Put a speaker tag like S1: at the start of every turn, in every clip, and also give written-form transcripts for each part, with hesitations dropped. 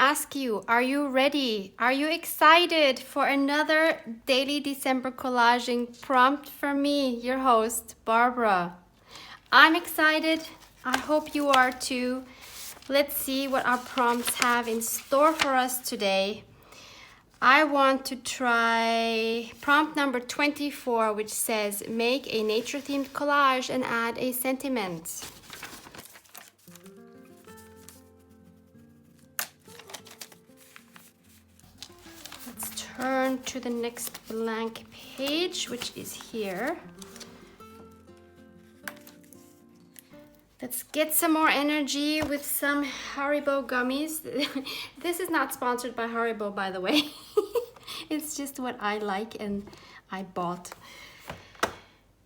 S1: ask you, are you ready? Are you excited for another daily December collaging prompt from me, your host, Barbara? I'm excited. I hope you are too. Let's see what our prompts have in store for us today. I want to try prompt number 24, which says, make a nature-themed collage and add a sentiment. Let's turn to the next blank page, which is here. Let's get some more energy with some Haribo gummies. This is not sponsored by Haribo, by the way. It's just what I like and I bought.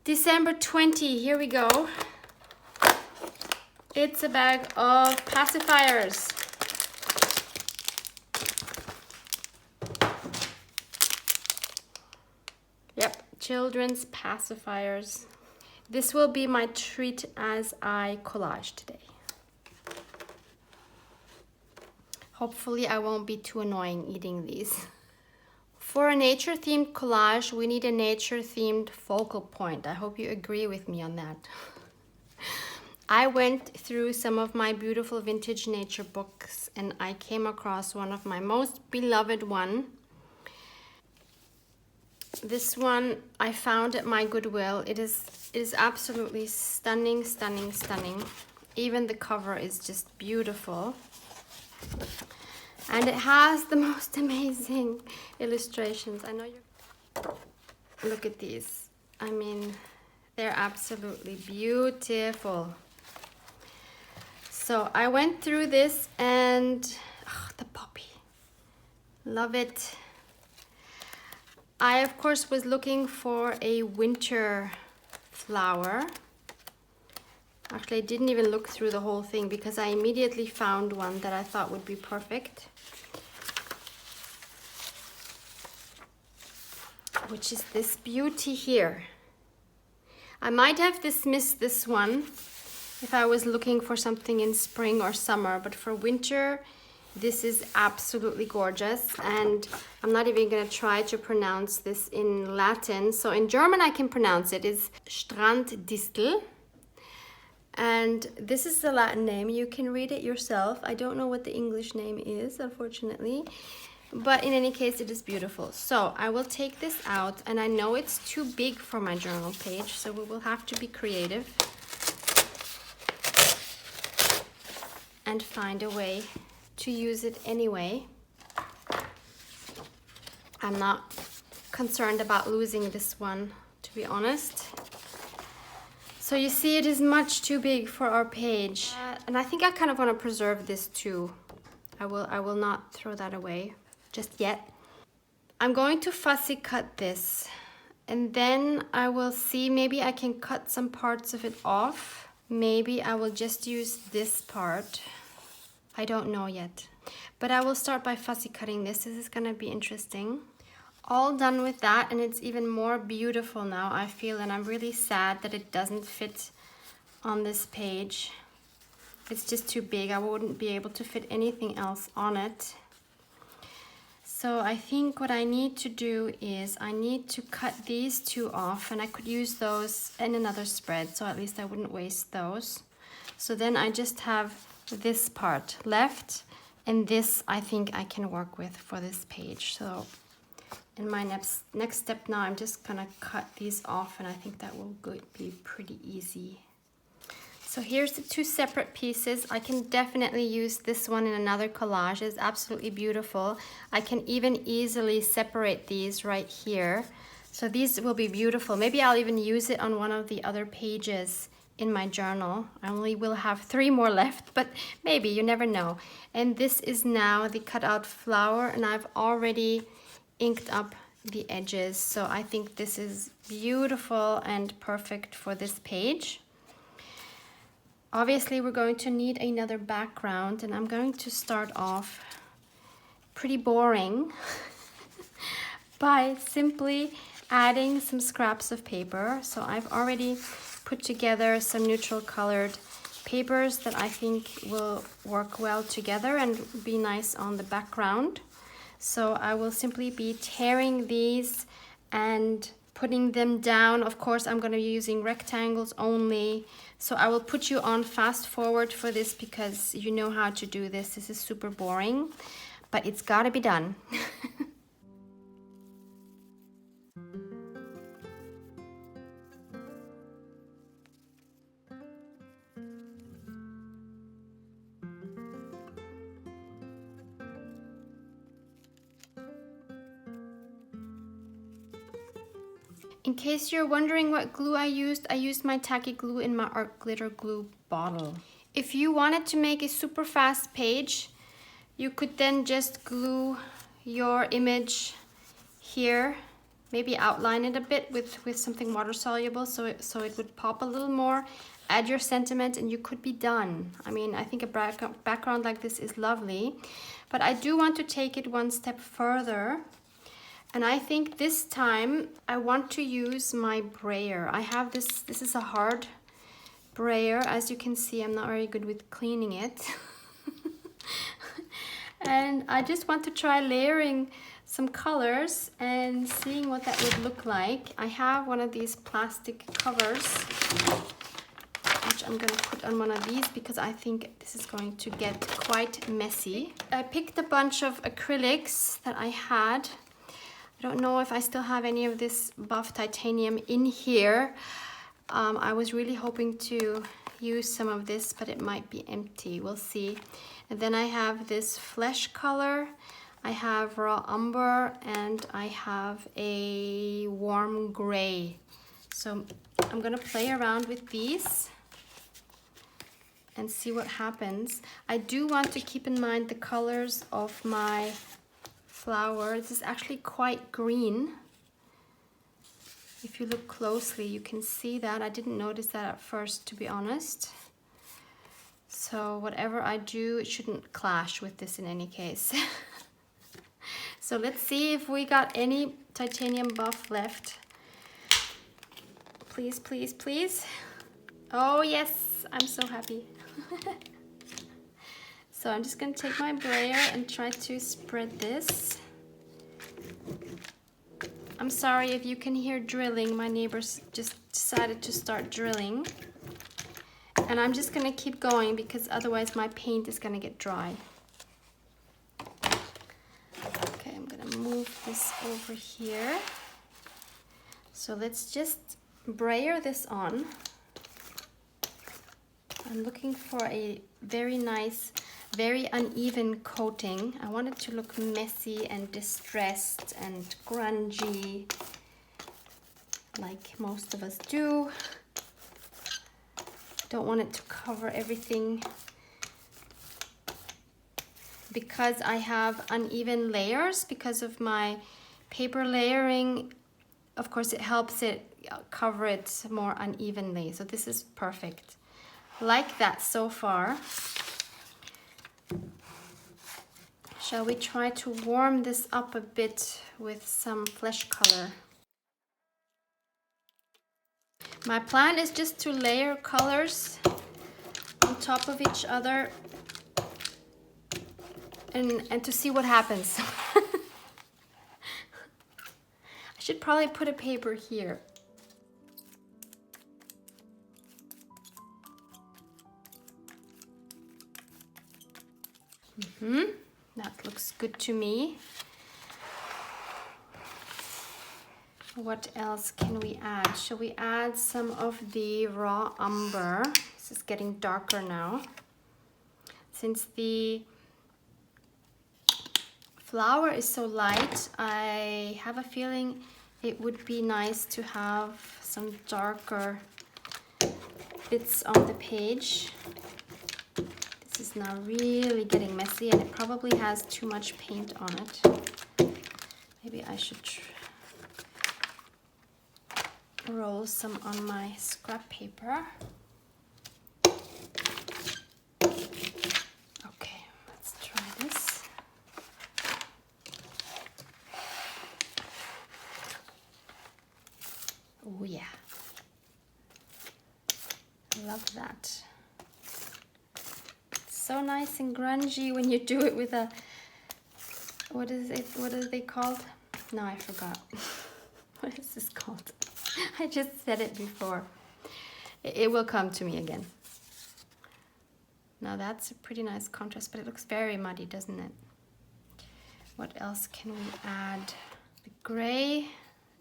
S1: December 20, here we go. It's a bag of pacifiers. Yep, children's pacifiers. This will be my treat as I collage today. Hopefully I won't be too annoying eating these. For a nature-themed collage, we need a nature-themed focal point. I hope you agree with me on that. I went through some of my beautiful vintage nature books and I came across one of my most beloved one. This one I found at my Goodwill. It is absolutely stunning, stunning, stunning. Even the cover is just beautiful. And it has the most amazing illustrations. I know you're... Look at these. I mean, they're absolutely beautiful. So I went through this and... Oh, the poppy. Love it. I, of course, was looking for a winter flower. Actually, I didn't even look through the whole thing because I immediately found one that I thought would be perfect. Which is this beauty here. I might have dismissed this one if I was looking for something in spring or summer, but for winter, this is absolutely gorgeous, and I'm not even going to try to pronounce this in Latin. So in German I can pronounce it. It's Stranddistel. And this is the Latin name. You can read it yourself. I don't know what the English name is, unfortunately. But in any case, it is beautiful. So I will take this out, and I know it's too big for my journal page, so we will have to be creative and find a way to use it anyway. I'm not concerned about losing this one, to be honest. So you see, it is much too big for our page. And I think I kind of want to preserve this too. I will not throw that away just yet. I'm going to fussy cut this, and then I will see, maybe I can cut some parts of it off. Maybe I will just use this part. I don't know yet, but I will start by fussy cutting this. This is gonna be interesting. All done with that, and it's even more beautiful now, I feel, and I'm really sad that it doesn't fit on this page. It's just too big. I wouldn't be able to fit anything else on it. So I think what I need to do is I need to cut these two off, and I could use those in another spread, so at least I wouldn't waste those. So then I just have this part left, and this I think I can work with for this page. So in my next step now, I'm just gonna cut these off, and I think that will be pretty easy. So here's the two separate pieces. I can definitely use this one in another collage. It's absolutely beautiful. I can even easily separate these right here. So these will be beautiful. Maybe I'll even use it on one of the other pages in my journal. I only will have 3 more left, but maybe, you never know. And this is now the cutout flower, and I've already inked up the edges. So I think this is beautiful and perfect for this page. Obviously, we're going to need another background, and I'm going to start off pretty boring by simply adding some scraps of paper. So I've already put together some neutral colored papers that I think will work well together and be nice on the background. So I will simply be tearing these and putting them down. Of course, I'm going to be using rectangles only. So I will put you on fast forward for this because you know how to do this. This is super boring, but it's got to be done. In case you're wondering what glue I used my tacky glue in my art glitter glue bottle. If you wanted to make a super fast page, you could then just glue your image here, maybe outline it a bit with something water soluble so it would pop a little more, add your sentiment, and you could be done. I mean, I think a background like this is lovely, but I do want to take it one step further. And I think this time I want to use my brayer. I have this is a hard brayer. As you can see, I'm not very good with cleaning it. And I just want to try layering some colors and seeing what that would look like. I have one of these plastic covers, which I'm going to put on one of these because I think this is going to get quite messy. I picked a bunch of acrylics that I had. I don't know if I still have any of this buff titanium in here. I was really hoping to use some of this, but it might be empty. We'll see. And then I have this flesh color. I have raw umber, and I have a warm gray. So I'm gonna play around with these and see what happens. I do want to keep in mind the colors of my flower. This is actually quite green. If you look closely, you can see that. I didn't notice that at first, to be honest. So whatever I do, it shouldn't clash with this in any case. So let's see if we got any titanium buff left. Please, please, please. Oh yes, I'm so happy. So I'm just going to take my brayer and try to spread this. I'm sorry if you can hear drilling. My neighbors just decided to start drilling. And I'm just going to keep going because otherwise my paint is going to get dry. Okay, I'm going to move this over here. So let's just brayer this on. I'm looking for a very nice, very uneven coating. I want it to look messy and distressed and grungy, like most of us do. Don't want it to cover everything. Because I have uneven layers, because of my paper layering, of course it helps it cover it more unevenly. So this is perfect. Like that so far. Shall we try to warm this up a bit with some flesh color? My plan is just to layer colors on top of each other and to see what happens. I should probably put a paper here. That looks good to me. What else can we add? Shall we add some of the raw umber? This is getting darker now. Since the flower is so light, I have a feeling it would be nice to have some darker bits on the page. This is now really getting messy and it probably has too much paint on it. Maybe I should roll some on my scrap paper. Okay, let's try this. Oh yeah, I love that. so nice and grungy when you do it with a, what is it? What are they called? No, I forgot. What is this called? I just said it before. It will come to me again. Now that's a pretty nice contrast, but it looks very muddy, doesn't it? What else can we add? The gray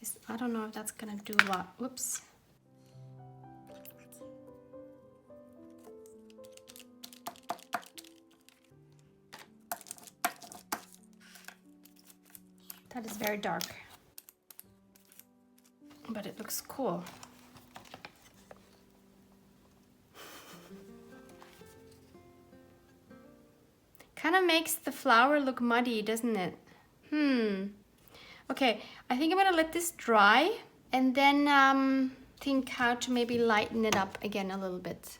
S1: is, I don't know if that's gonna do a lot. Whoops. That is very dark, but it looks cool. Kind of makes the flower look muddy, doesn't it? Okay, I think I'm gonna let this dry and then think how to maybe lighten it up again a little bit.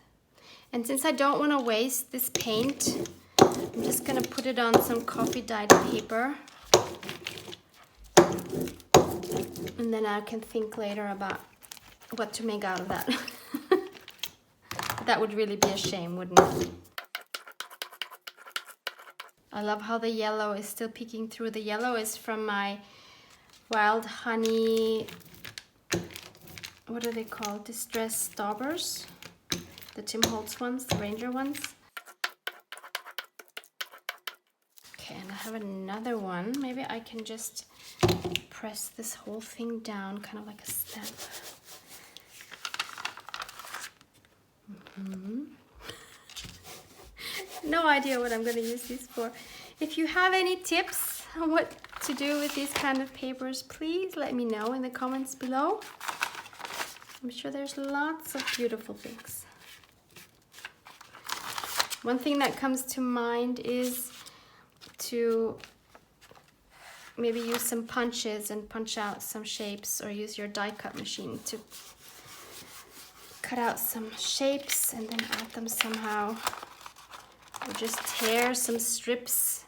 S1: And since I don't want to waste this paint, I'm just gonna put it on some coffee dyed paper. And then I can think later about what to make out of that. That would really be a shame, wouldn't it? I love how the yellow is still peeking through. The yellow is from my Wild Honey, what are they called? Distressed Daubers. The Tim Holtz ones, the Ranger ones. Okay, and I have another one. Maybe I can just press this whole thing down, kind of like a stamp. No idea what I'm going to use these for. If you have any tips on what to do with these kind of papers, please let me know in the comments below. I'm sure there's lots of beautiful things. One thing that comes to mind is to maybe use some punches and punch out some shapes, or use your die cut machine to cut out some shapes and then add them somehow. Or just tear some strips.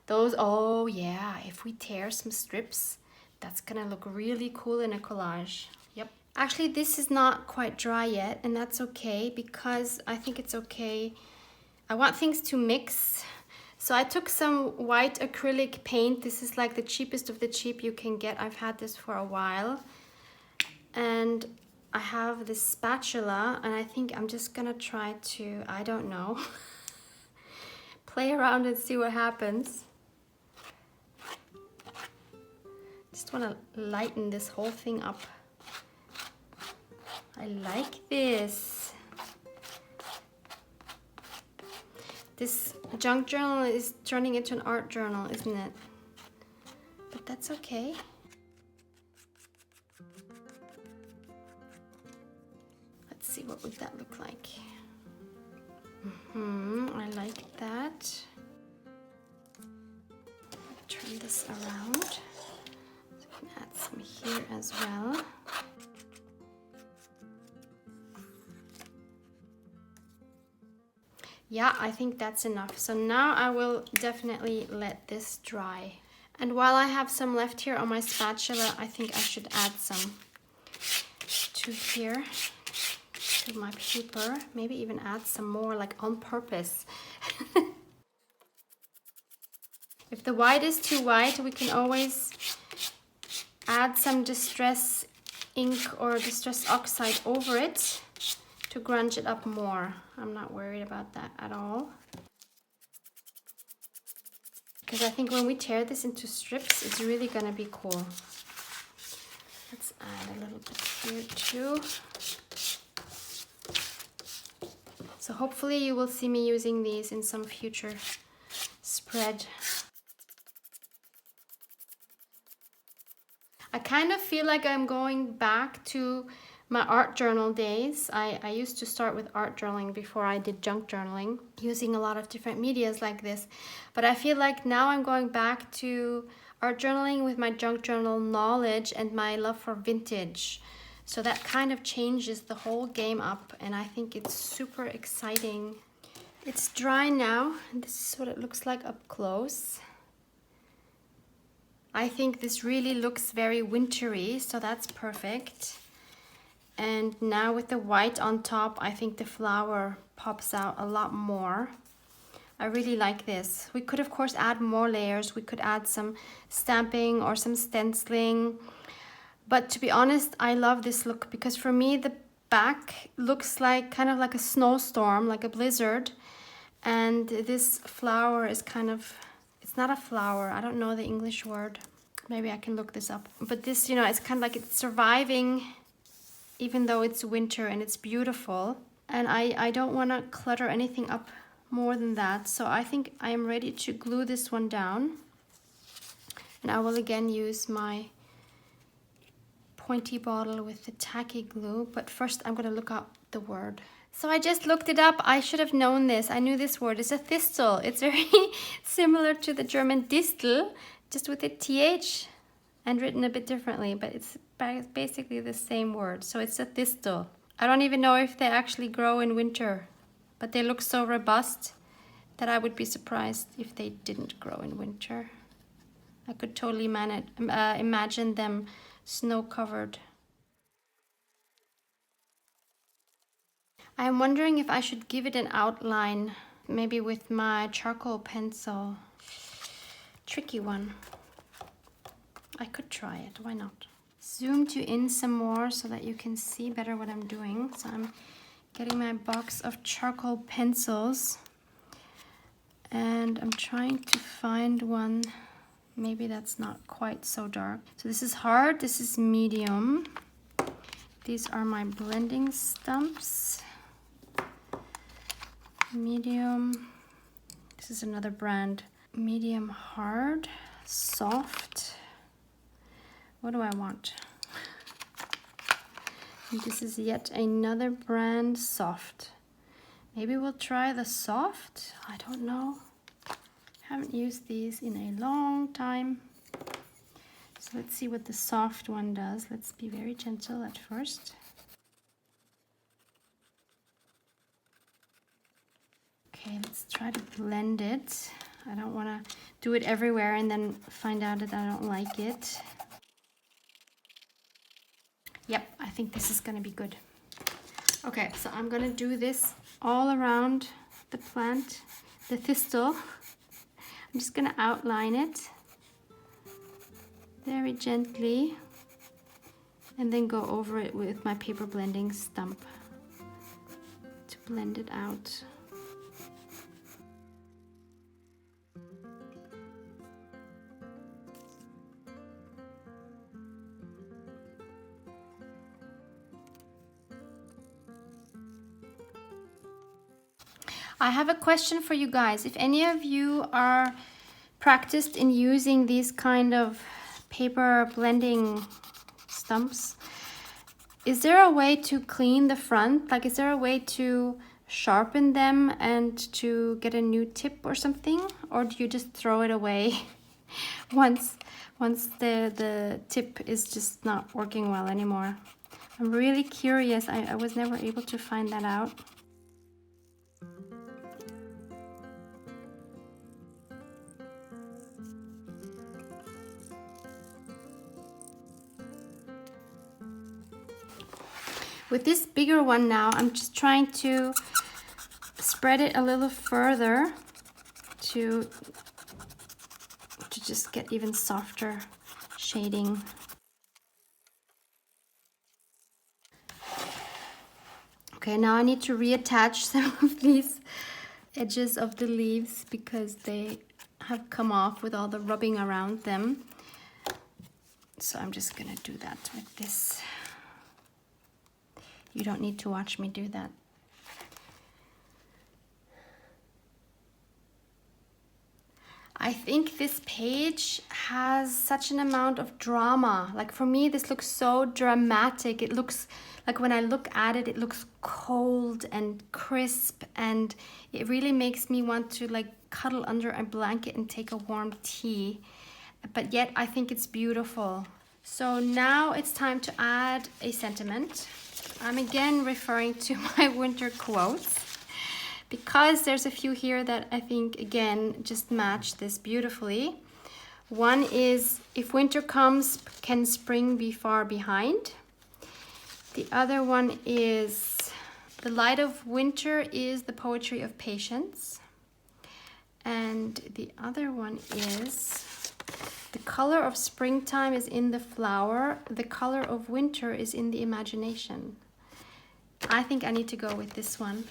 S1: Those, oh yeah, if we tear some strips, that's gonna look really cool in a collage. Yep. Actually, this is not quite dry yet, and that's okay, because I think it's okay. I want things to mix. So I took some white acrylic paint. This is like the cheapest of the cheap you can get. I've had this for a while. And I have this spatula, and I think I'm just gonna try to, I don't know, play around and see what happens. Just want to lighten this whole thing up. I like this. This junk journal is turning into an art journal, isn't it? But that's okay. Let's see, what would that look like? I like that. Turn this around. So we can add some here as well. Yeah, I think that's enough. So now I will definitely let this dry. And while I have some left here on my spatula, I think I should add some to here, to my paper. Maybe even add some more, like on purpose. If the white is too white, we can always add some distress ink or distress oxide over it to grunge it up more. I'm not worried about that at all. Because I think when we tear this into strips, it's really gonna be cool. Let's add a little bit here too. So hopefully you will see me using these in some future spread. I kind of feel like I'm going back to my art journal days. I used to start with art journaling before I did junk journaling, using a lot of different medias like this. But I feel like now I'm going back to art journaling with my junk journal knowledge and my love for vintage. So that kind of changes the whole game up, and I think it's super exciting. It's dry now, and this is what it looks like up close. I think this really looks very wintry, so that's perfect. And now with the white on top, I think the flower pops out a lot more. I really like this. We could of course add more layers. We could add some stamping or some stenciling. But to be honest, I love this look because for me the back looks like kind of like a snowstorm, like a blizzard. And this flower is kind of, it's not a flower. I don't know the English word. Maybe I can look this up. But this, you know, it's kind of like it's surviving even though it's winter, and it's beautiful. And I don't want to clutter anything up more than that. So I think I am ready to glue this one down. And I will again use my pointy bottle with the tacky glue. But first I'm going to look up the word. So I just looked it up. I should have known this. I knew this word. It's a thistle. It's very similar to the German distel, just with a th and written a bit differently, but it's basically the same word. So it's a thistle. I don't even know if they actually grow in winter, but they look so robust that I would be surprised if they didn't grow in winter. I could totally imagine them snow-covered. I'm wondering if I should give it an outline, maybe with my charcoal pencil. Tricky one. I could try it, why not? Zoomed you in some more so that you can see better what I'm doing. So I'm getting my box of charcoal pencils and I'm trying to find one, maybe that's not quite so dark. So this is hard, this is medium. These are my blending stumps. Medium, this is another brand. Medium hard, soft. What do I want? And this is yet another brand, soft. Maybe we'll try the soft. I don't know. Haven't used these in a long time. So let's see what the soft one does. Let's be very gentle at first. Okay, let's try to blend it. I don't want to do it everywhere and then find out that I don't like it. Yep, I think this is going to be good. Okay, so I'm going to do this all around the plant, the thistle. I'm just going to outline it very gently and then go over it with my paper blending stump to blend it out. I have a question for you guys. If any of you are practiced in using these kind of paper blending stumps, is there a way to clean the front? Like, is there a way to sharpen them and to get a new tip or something? Or do you just throw it away once the tip is just not working well anymore? I'm really curious. I was never able to find that out. With this bigger one now, I'm just trying to spread it a little further to just get even softer shading. Okay, now I need to reattach some of these edges of the leaves because they have come off with all the rubbing around them. So I'm just gonna do that with this. You don't need to watch me do that. I think this page has such an amount of drama. Like, for me, this looks so dramatic. It looks like, when I look at it, it looks cold and crisp, and it really makes me want to like cuddle under a blanket and take a warm tea. But yet I think it's beautiful. So now it's time to add a sentiment. I'm again referring to my winter quotes because there's a few here that I think again just match this beautifully. One is, if winter comes, can spring be far behind? The other one is, the light of winter is the poetry of patience. And the other one is, the color of springtime is in the flower, the color of winter is in the imagination. I think I need to go with this one.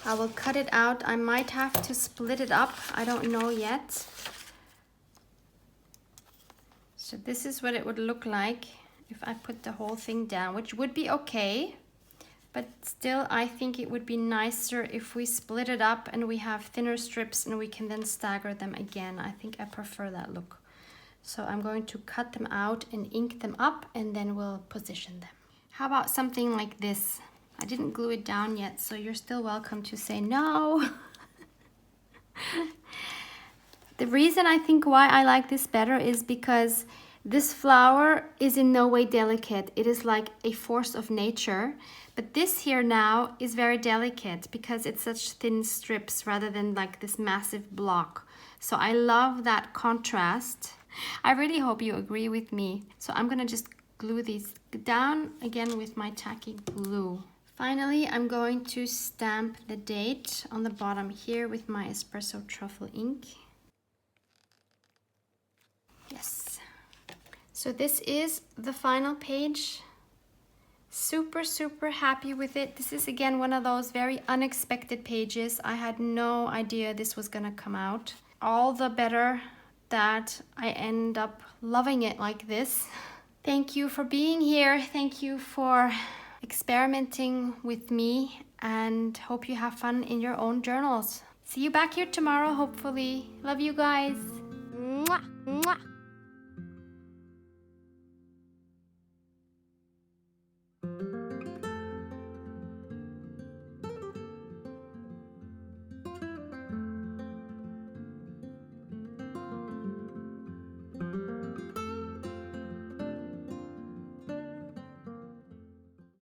S1: I will cut it out. I might have to split it up. I don't know yet. So this is what it would look like if I put the whole thing down, which would be okay. But still, I think it would be nicer if we split it up and we have thinner strips and we can then stagger them again. I think I prefer that look. So I'm going to cut them out and ink them up, and then we'll position them. How about something like this? I didn't glue it down yet, so you're still welcome to say no. The reason I think why I like this better is because this flower is in no way delicate. It is like a force of nature. But this here now is very delicate because it's such thin strips rather than like this massive block. So I love that contrast. I really hope you agree with me. So I'm gonna just glue these down again with my tacky glue. Finally, I'm going to stamp the date on the bottom here with my espresso truffle ink. Yes. So this is the final page. Super, super happy with it. This is again one of those very unexpected pages. I had no idea this was gonna come out. All the better that I end up loving it like this. Thank you for being here. Thank you for experimenting with me, and hope you have fun in your own journals. See you back here tomorrow, hopefully. Love you guys.
S2: Mwah, mwah.